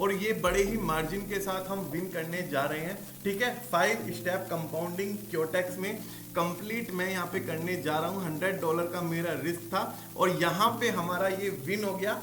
और ये बड़े ही मार्जिन के साथ हम विन करने जा रहे हैं। ठीक है, 5 स्टेप कंपाउंडिंग क्योटेक्स में कंप्लीट मैं यहाँ पे करने जा रहा हूँ। $100 का मेरा रिस्क था और यहाँ पे हमारा ये विन हो गया।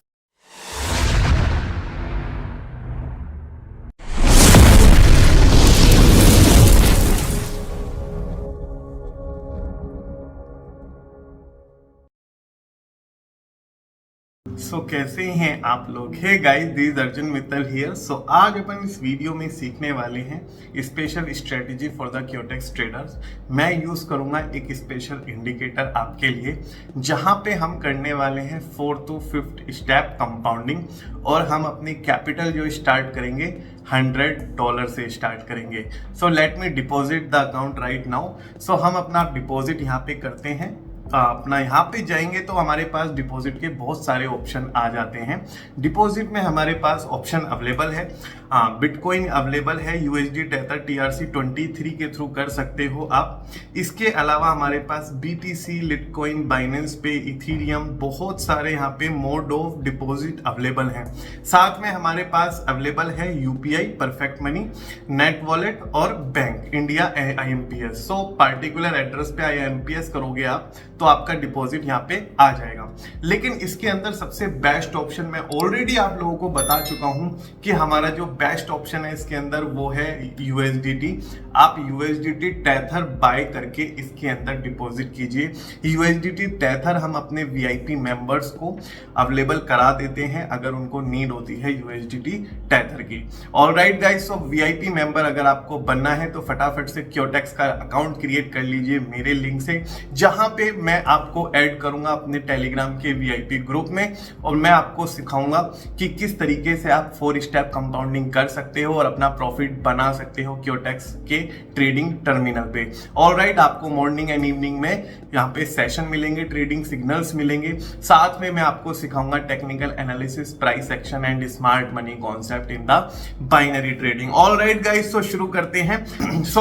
कैसे हैं आप लोग? Hey guys, this Arjun Mittal here. आज अपन इस वीडियो में सीखने वाले हैं special strategy for the Quotex traders. मैं यूज करूंगा एक स्पेशल इंडिकेटर आपके लिए, जहां पे हम करने वाले हैं 4 to 5 स्टेप कंपाउंडिंग और हम अपनी कैपिटल जो स्टार्ट करेंगे $100 से स्टार्ट करेंगे। Let me deposit the account right now. हम अपना डिपॉजिट यहाँ पे करते हैं। अपना यहाँ पे जाएंगे तो हमारे पास डिपॉजिट के बहुत सारे ऑप्शन आ जाते हैं। डिपॉजिट में हमारे पास ऑप्शन अवेलेबल है, बिटकॉइन अवेलेबल है, यूएसडी टेथर TRC23 के थ्रू कर सकते हो आप। इसके अलावा हमारे पास BTC, लिटकॉइन, बाइनेंस पे, इथीरियम, बहुत सारे यहाँ पे मोड ऑफ डिपॉजिट अवेलेबल हैं। साथ में हमारे पास अवेलेबल है UPI, perfect money, net wallet और bank India IMPS। Particular address पे IMPS करोगे आप तो आपका डिपॉजिट यहाँ पे आ जाएगा। लेकिन इसके अंदर सबसे बेस्ट ऑप्शन मैं ऑलरेडी आप लोगों को बता चुका हूं कि हमारा जो बेस्ट ऑप्शन है इसके अंदर वो है USDT। आप USDT टेथर बाय करके इसके अंदर डिपॉजिट कीजिए। USDT टेथर हम अपने VIP मेंबर्स को अवेलेबल करा देते हैं अगर उनको नीड होती है USDT टेथर की। ऑलराइट गाइस, VIP मेंबर अगर आपको बनना है तो फटाफट से क्योटेक्स का अकाउंट क्रिएट कर लीजिए मेरे लिंक से, जहां पे मैं आपको ऐड करूंगा अपने टेलीग्राम के VIP ग्रुप में और मैं आपको सिखाऊंगा कि किस तरीके से आप 4 स्टेप कंपाउंडिंग कर सकते हो और अपना प्रॉफिट बना सकते हो क्योटेक्स के ट्रेडिंग टर्मिनल पे। ऑलराइट, आपको मॉर्निंग एंड इवनिंग में यहाँ पे सेशन मिलेंगे, ट्रेडिंग सिग्नल्स मिलेंगे। साथ में मैं आपको सिखाऊंगा technical analysis, price action and smart money concept in the binary trading. Alright guys, शुरू करते हैं।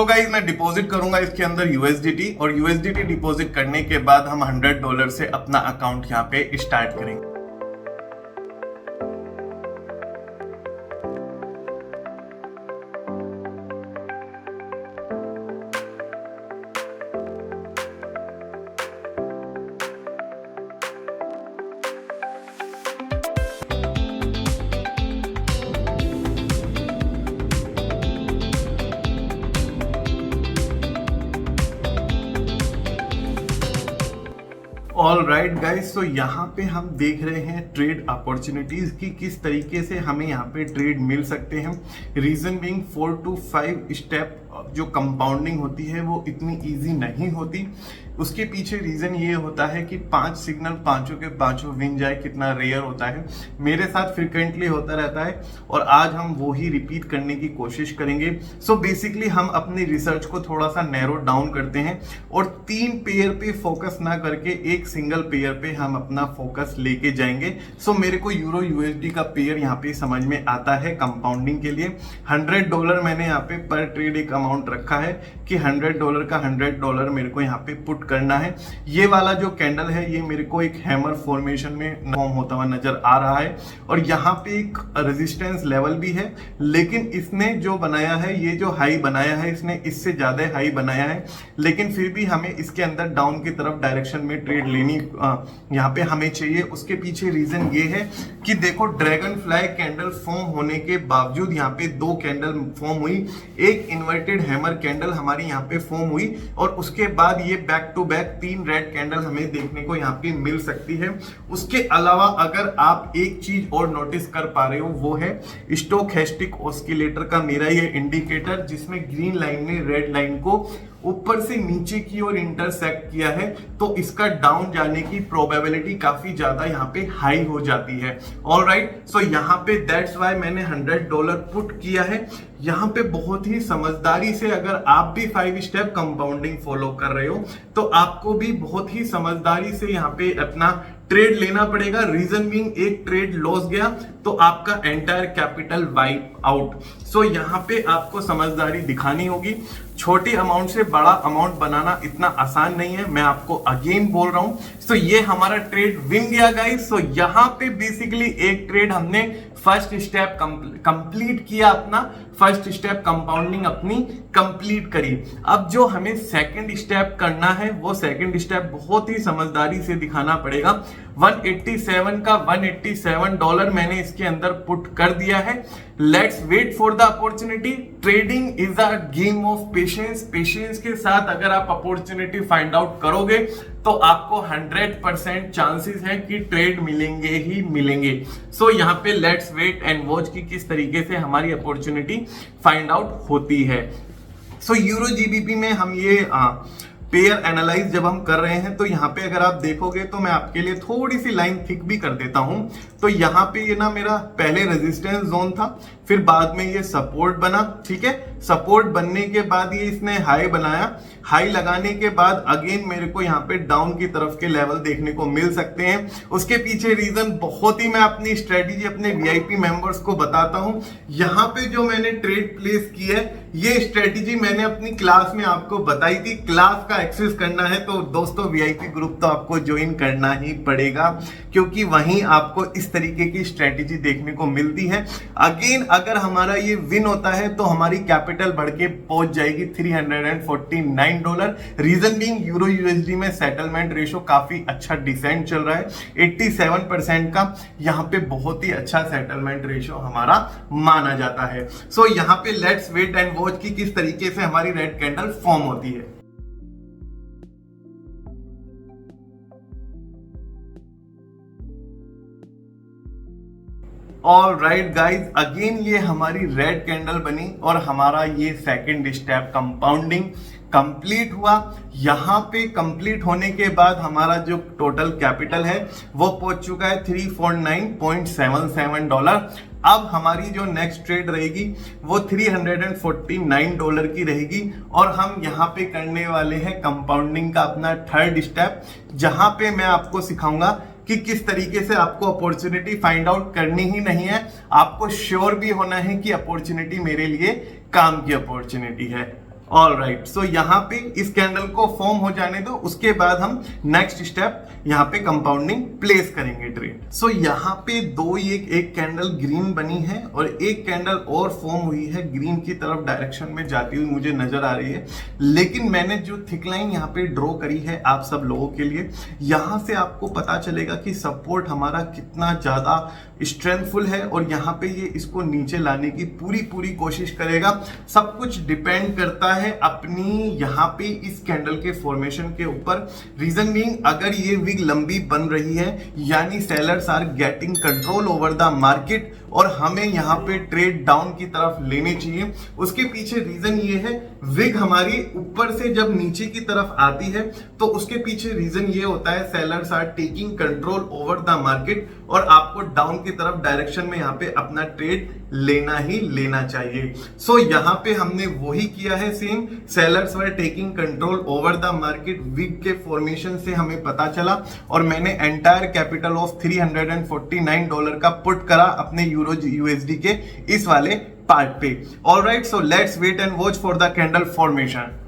गाइस, मैं डिपॉजिट करूंगा इसके अंदर USDT और USDT डिपॉजिट करने के बाद हम $100 से अपना अकाउंट यहाँ पे स्टार्ट करेंगे। ऑल राइट गाइज, यहाँ पे हम देख रहे हैं ट्रेड अपॉर्चुनिटीज की किस तरीके से हमें यहाँ पे ट्रेड मिल सकते हैं। रीजन बीइंग 4 to 5 स्टेप जो कंपाउंडिंग होती है वो इतनी इजी नहीं होती। उसके पीछे रीजन ये होता है कि 5 सिग्नल पांचों के पांचों विन जाए कितना रेयर होता है। मेरे साथ फ्रिक्वेंटली होता रहता है और आज हम वो ही रिपीट करने की कोशिश करेंगे। बेसिकली हम अपनी रिसर्च को थोड़ा सा नैरो डाउन करते हैं और 3 पेयर पे फोकस ना करके एक सिंगल पेयर पे हम अपना फोकस लेके जाएंगे। मेरे को यूरो USD का पेयर यहाँ पे समझ में आता है कंपाउंडिंग के लिए। $100 मैंने यहाँ पे पर ट्रेड एक अमाउंट रखा है कि $100 का $100 मेरे को यहाँ पे पुट करना है। ये वाला जो कैंडल है ये मेरे को एक हैमर फॉर्मेशन में फॉर्म होता हुआ नजर आ रहा है और यहाँ पे एक रेजिस्टेंस लेवल भी है, लेकिन इसने जो बनाया है, ये जो हाई बनाया है, इसने इससे ज्यादा हाई बनाया है, लेकिन फिर भी हमें इसके अंदर डाउन की तरफ डायरेक्शन में ट्रेड लेनी यहाँ पे हमें चाहिए। उसके पीछे रीजन ये है कि देखो, ड्रैगन फ्लाई कैंडल फॉर्म होने के बावजूद यहाँ पे 2 कैंडल फॉर्म हुई, एक इन्वर्टेड हैमर कैंडल हमारी यहाँ पे फॉर्म हुई और उसके बाद ये back to back 3 red candle हमें देखने को यहाँ पे मिल सकती है। उसके अलावा अगर आप एक चीज और नोटिस कर पा रहे हो वो है स्टोकेस्टिक ऑस्किलेटर का मेरा ये इंडिकेटर, जिसमें ग्रीन लाइन ने रेड लाइन को ऊपर से नीचे की ओर इंटरसेक्ट किया है, तो इसका डाउन जाने की प्रोबेबिलिटी काफी ज्यादा यहाँ पे हाई हो जाती है। ऑलराइट, यहाँ पे दैट्स वाई मैंने $100 पुट किया है। यहाँ पे बहुत ही समझदारी से अगर आप भी 5 स्टेप कंपाउंडिंग फॉलो कर रहे हो तो आपको भी बहुत ही समझदारी से यहाँ पे अपना ट्रेड लेना पड़ेगा। रीजन बीइंग एक ट्रेड लॉस गया तो आपका एंटायर कैपिटल वाइप आउट। सो यहाँ पे आपको समझदारी दिखानी होगी। छोटी अमाउंट से बड़ा अमाउंट बनाना इतना आसान नहीं है, मैं आपको अगेन बोल रहा हूं। सो ये हमारा ट्रेड विन गया गाइस। सो यहाँ पे बेसिकली एक ट्रेड हमने फर्स्ट स्टेप कंप्लीट किया, अपना फर्स्ट स्टेप कंपाउंडिंग अपनी कंप्लीट करी। अब जो हमें सेकंड स्टेप करना है वो सेकंड स्टेप बहुत ही समझदारी से दिखाना पड़ेगा। 187 का $187 मैंने इसके अंदर पुट कर दिया है। Let's wait for the opportunity. Trading is a game of patience. Patience के साथ अगर आप अपॉर्चुनिटी फाइंड आउट करोगे तो आपको 100% चांसेस है कि ट्रेड मिलेंगे ही मिलेंगे। सो यहाँ पे लेट्स वेट एंड वॉच की किस तरीके से हमारी अपॉर्चुनिटी फाइंड आउट होती है। सो यूरो जीबीपी में हम ये पेयर एनालाइज जब हम कर रहे हैं तो यहाँ पे अगर आप देखोगे तो मैं आपके लिए थोड़ी सी लाइन थिक भी कर देता हूं। तो यहाँ पे ये ना मेरा पहले रेजिस्टेंस जोन था, फिर बाद में ये सपोर्ट बना, ठीक है। सपोर्ट बनने के बाद ये इसने हाई बनाया, हाई लगाने के बाद अगेन मेरे को यहाँ पे डाउन की तरफ के लेवल देखने को मिल सकते हैं। उसके पीछे रीजन बहुत ही मैं अपनी स्ट्रेटेजी अपने वीआईपी मेंबर्स को बताता हूं। यहाँ पे जो मैंने ट्रेड प्लेस की है ये स्ट्रेटेजी मैंने अपनी क्लास में आपको बताई थी। क्लास का एक्सेस करना है तो दोस्तों वीआईपी ग्रुप तो आपको ज्वाइन करना ही पड़ेगा, क्योंकि वहीं आपको इस तरीके की स्ट्रेटेजी देखने को मिलती है। अगेन अगर हमारा ये विन होता है तो हमारी कैपिटल बढ़ के पहुंच जाएगी $349। रीजन बीइंग यूरो यूएसडी में सेटलमेंट रेशो काफी अच्छा डिसेंट चल रहा है, 87% का यहाँ पे बहुत ही अच्छा सेटलमेंट रेशो हमारा माना जाता है। सो यहाँ पे लेट्स वेट एंड वॉच की किस तरीके से हमारी रेड कैंडल फॉर्म होती है। ऑल राइट गाइज, अगेन ये हमारी रेड कैंडल बनी और हमारा ये सेकंड स्टेप कंपाउंडिंग कंप्लीट हुआ। यहाँ पे कंप्लीट होने के बाद हमारा जो टोटल कैपिटल है वो पहुंच चुका है $349.77। अब हमारी जो नेक्स्ट ट्रेड रहेगी वो $349 की रहेगी और हम यहाँ पे करने वाले हैं कंपाउंडिंग का अपना थर्ड स्टेप, जहां पे मैं आपको सिखाऊंगा कि किस तरीके से आपको अपॉर्चुनिटी फाइंड आउट करनी ही नहीं है, आपको श्योर भी होना है कि अपॉर्चुनिटी मेरे लिए काम की अपॉर्चुनिटी है। ऑल राइट, सो यहाँ पे इस कैंडल को फॉर्म हो जाने दो, उसके बाद हम नेक्स्ट स्टेप यहाँ पे कंपाउंडिंग प्लेस करेंगे ट्रेड। सो यहाँ पे एक कैंडल ग्रीन बनी है और एक कैंडल और फॉर्म हुई है ग्रीन की तरफ डायरेक्शन में जाती हुई मुझे नजर आ रही है। लेकिन मैंने जो थिक लाइन यहाँ पे ड्रॉ करी है आप सब लोगों के लिए, यहाँ से आपको पता चलेगा कि सपोर्ट हमारा कितना ज्यादा स्ट्रेंथफुल है और यहाँ पे ये इसको नीचे लाने की पूरी कोशिश करेगा। सब कुछ डिपेंड करता है अपनी यहाँ पे इस कैंडल के फॉर्मेशन के ऊपर। रीजन बीइंग अगर ये विग लंबी बन रही है यानी sellers are getting control over the market और हमें यहाँ पे ट्रेड डाउन की तरफ लेने चाहिए। उसके पीछे रीजन ये है, विग हमारी ऊपर से जब नीचे की तरफ आती है तो उसके पीछे रीजन ये होता है sellers are taking control over the market और आपको डाउन की तरफ डायरेक्शन में यहाँ पे अपना ट्रेड लेना ही लेना चाहिए। सो यहाँ पे हमने वही किया है same, sellers were taking control over the market wick के फॉर्मेशन से हमें पता चला और मैंने एंटायर कैपिटल ऑफ $349 का पुट करा अपने यूरो यूएसडी के इस वाले पार्ट पे। Alright, so let's wait and watch for the candle formation.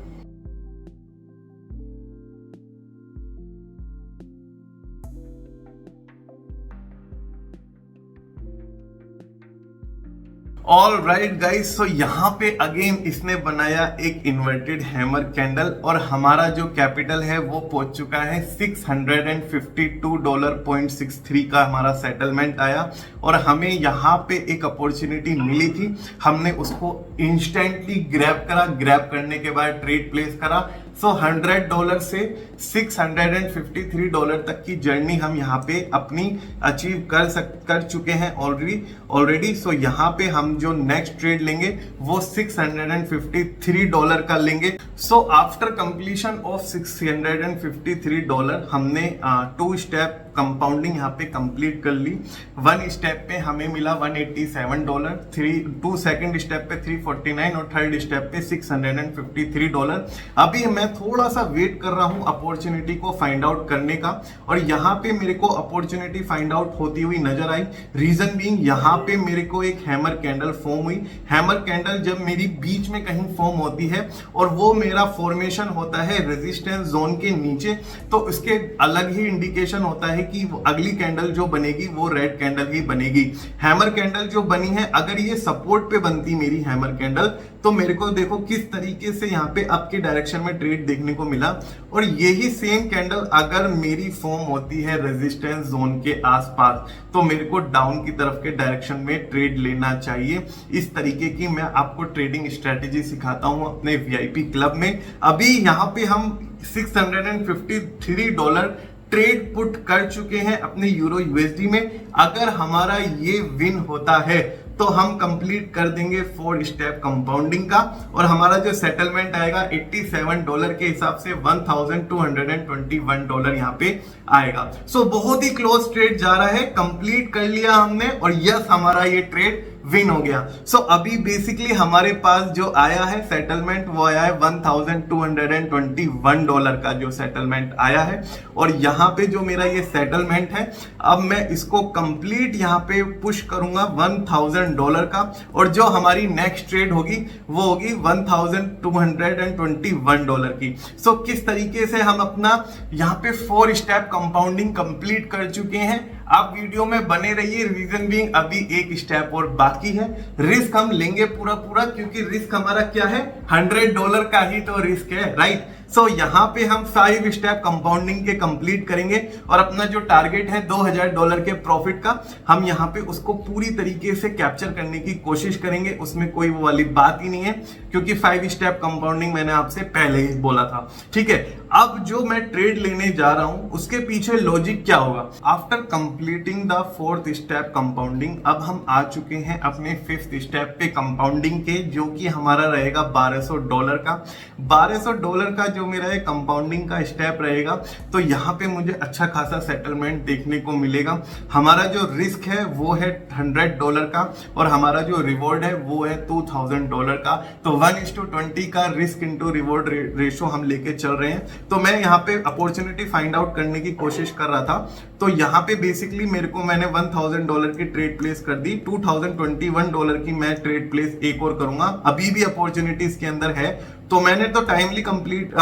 All right guys, so यहाँ पे अगेन इसने बनाया एक इन्वर्टेड हैमर कैंडल और हमारा जो कैपिटल है वो पहुंच चुका है $652.63 का हमारा सेटलमेंट आया और हमें यहाँ पे एक अपॉर्चुनिटी मिली थी, हमने उसको इंस्टेंटली ग्रैब करा। ग्रैब करने के बाद ट्रेड प्लेस करा। सो $100 से $653 तक की जर्नी हम यहाँ पे अपनी अचीव कर चुके हैं ऑलरेडी। सो यहाँ पे हम जो नेक्स्ट ट्रेड लेंगे वो $653 का लेंगे। सो आफ्टर कंप्लीशन ऑफ $653 हमने 2 स्टेप कंपाउंडिंग यहाँ पे कंप्लीट कर ली। 1 स्टेप पे हमें मिला $187, 2 सेकंड स्टेप पे 349 और थर्ड स्टेप पे $653। अभी मैं थोड़ा सा वेट कर रहा हूँ अपॉर्चुनिटी को फाइंड आउट करने का, और यहाँ पे मेरे को अपॉर्चुनिटी फाइंड आउट होती हुई नजर आई। रीजन बीइंग यहाँ पे मेरे को एक हैमर कैंडल फॉर्म हुई। हैमर कैंडल जब मेरी बीच में कहीं फॉर्म होती है और वो मेरा फॉर्मेशन होता है रेजिस्टेंस जोन के नीचे, तो उसके अलग ही इंडिकेशन होता है कि अगली कैंडल जो बनेगी वो रेड कैंडल ही बनेगी। हैमर कैंडल जो बनी है, अगर ये सपोर्ट पे बनती मेरी हैमर कैंडल, तो मेरे को देखो किस तरीके से यहाँ पे अप के डायरेक्शन में ट्रेड देखने को मिला। और यही सेम कैंडल अगर मेरी फॉर्म होती है रेजिस्टेंस जोन के आसपास, तो मेरे को डाउन की तरफ के डायरेक्शन में ट्रेड लेना चाहिए। इस तरीके की मैं आपको ट्रेडिंग स्ट्रेटेजी सिखाता हूं अपने वीआईपी क्लब में। अभी यहाँ पे हम $653 ट्रेड पुट कर चुके हैं अपने यूरो यूएसडी में। अगर हमारा ये विन होता है तो हम कंप्लीट कर देंगे 4 स्टेप कंपाउंडिंग का, और हमारा जो सेटलमेंट आएगा $87 के हिसाब से $1221 यहाँ पे आएगा। सो बहुत ही क्लोज ट्रेड जा रहा है, कंप्लीट कर लिया हमने, और यस हमारा ये ट्रेड विन हो गया। सो अभी बेसिकली हमारे पास जो आया है सेटलमेंट, वो आया है $1221 का जो सेटलमेंट आया है। और यहाँ पे जो मेरा ये सेटलमेंट है, अब मैं इसको कंप्लीट यहाँ पे पुश करूंगा $1000 का, और जो हमारी नेक्स्ट ट्रेड होगी वो होगी $1221 की। सो किस तरीके से हम अपना यहाँ पे 4 स्टेप कंपाउंडिंग कंप्लीट कर चुके हैं। आप वीडियो में बने रहिए, रीजन बीइंग अभी एक स्टेप और बाकी है। रिस्क हम लेंगे पूरा, क्योंकि रिस्क हमारा क्या है, $100 का ही तो रिस्क है, राइट। सो यहाँ पे हम 5 स्टेप कंपाउंडिंग के कंप्लीट करेंगे, और अपना जो टारगेट है $2000 के प्रॉफिट का, हम यहाँ पे उसको पूरी तरीके से कैप्चर करने की कोशिश करेंगे। उसमें कोई वो वाली बात ही नहीं है, क्योंकि 5 स्टेप कंपाउंडिंग मैंने आपसे पहले ही बोला था, ठीक है। अब जो मैं ट्रेड लेने जा रहा हूं उसके पीछे लॉजिक क्या होगा। After completing the 4th step compounding, अब हम आ चुके हैं अपने 5th स्टेप पे कंपाउंडिंग के, जो कि हमारा रहेगा $1200 का। $1200 का जो मेरा ये कंपाउंडिंग का स्टेप रहेगा, तो यहाँ पे मुझे अच्छा खासा सेटलमेंट देखने को मिलेगा। हमारा जो रिस्क है वो है $100 का, और हमारा जो रिवॉर्ड है वो है $2000 का। तो 1:20 का रिस्क इंटू रिवॉर्ड रेशो हम लेके चल रहे हैं। तो मैं यहाँ पे अपॉर्चुनिटी फाइंड आउट करने की कोशिश कर रहा था, तो यहाँ पे बेसिकली मैंने $1000 की ट्रेड प्लेस कर दी। $2021 की मैं ट्रेड प्लेस एक और करूंगा, अभी भी अपॉर्चुनिटी इसके अंदर है। तो मैंने तो टाइमली कंप्लीट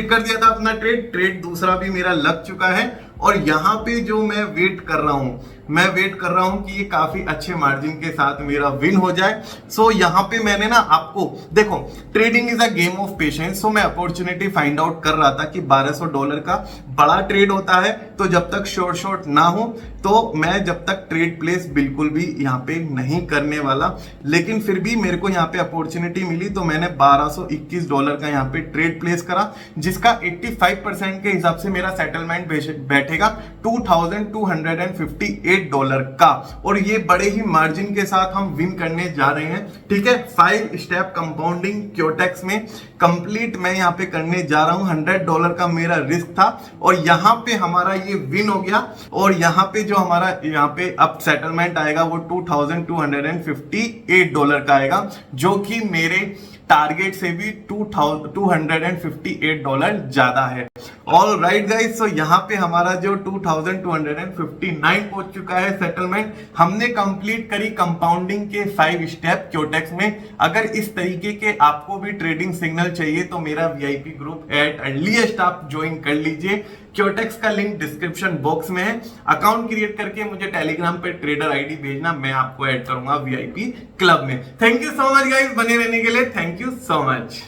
कर दिया था अपना ट्रेड दूसरा भी मेरा लग चुका है। और यहाँ पे जो मैं वेट कर रहा हूँ कि ये काफी अच्छे मार्जिन के साथ मेरा विन हो जाए। सो यहाँ पे मैंने ना आपको देखो, trading is a game of patience. So मैं अपॉर्चुनिटी फाइंड आउट कर रहा था कि $1200 का बड़ा ट्रेड होता है, तो जब तक शॉर्ट ना हो, तो मैं जब तक ट्रेड प्लेस बिल्कुल भी यहाँ पे नहीं करने वाला। लेकिन फिर भी मेरे को यहाँ पे अपॉर्चुनिटी मिली, तो मैंने $1221 का यहाँ पे ट्रेड प्लेस करा, जिसका 85% के हिसाब से मेरा सेटलमेंट बैठेगा $2258 का। और ये बड़े ही मार्जिन के साथ हम विन करने जा रहे हैं, ठीक है। 5 स्टेप कंपाउंडिंग क्योटेक्स में कंप्लीट मैं यहाँ पे करने जा रहा हूँ। $100 का मेरा रिस्क था, और यहाँ पे हमारा ये विन हो गया। और यहाँ पे जो हमारा यहाँ पे अब सेटलमेंट आएगा वो $2258 का आएगा, जो कि मेरे टारगेट से भी $258 ज्यादा है। ऑल राइट गाइस, सो यहाँ पे हमारा जो 2259 पहुंच चुका है सेटलमेंट। हमने कंप्लीट करी कंपाउंडिंग के 5 स्टेप क्योटेक्स में। अगर इस तरीके के आपको भी ट्रेडिंग सिग्नल चाहिए तो मेरा वीआईपी ग्रुप एट अर्लीस्ट आप ज्वाइन कर लीजिए। क्योटेक्स का लिंक डिस्क्रिप्शन बॉक्स में है। अकाउंट क्रिएट करके मुझे टेलीग्राम पे ट्रेडर आईडी भेजना, मैं आपको ऐड करूंगा वीआईपी क्लब में। Thank you so much guys, बने रहने के लिए थैंक यू सो मच।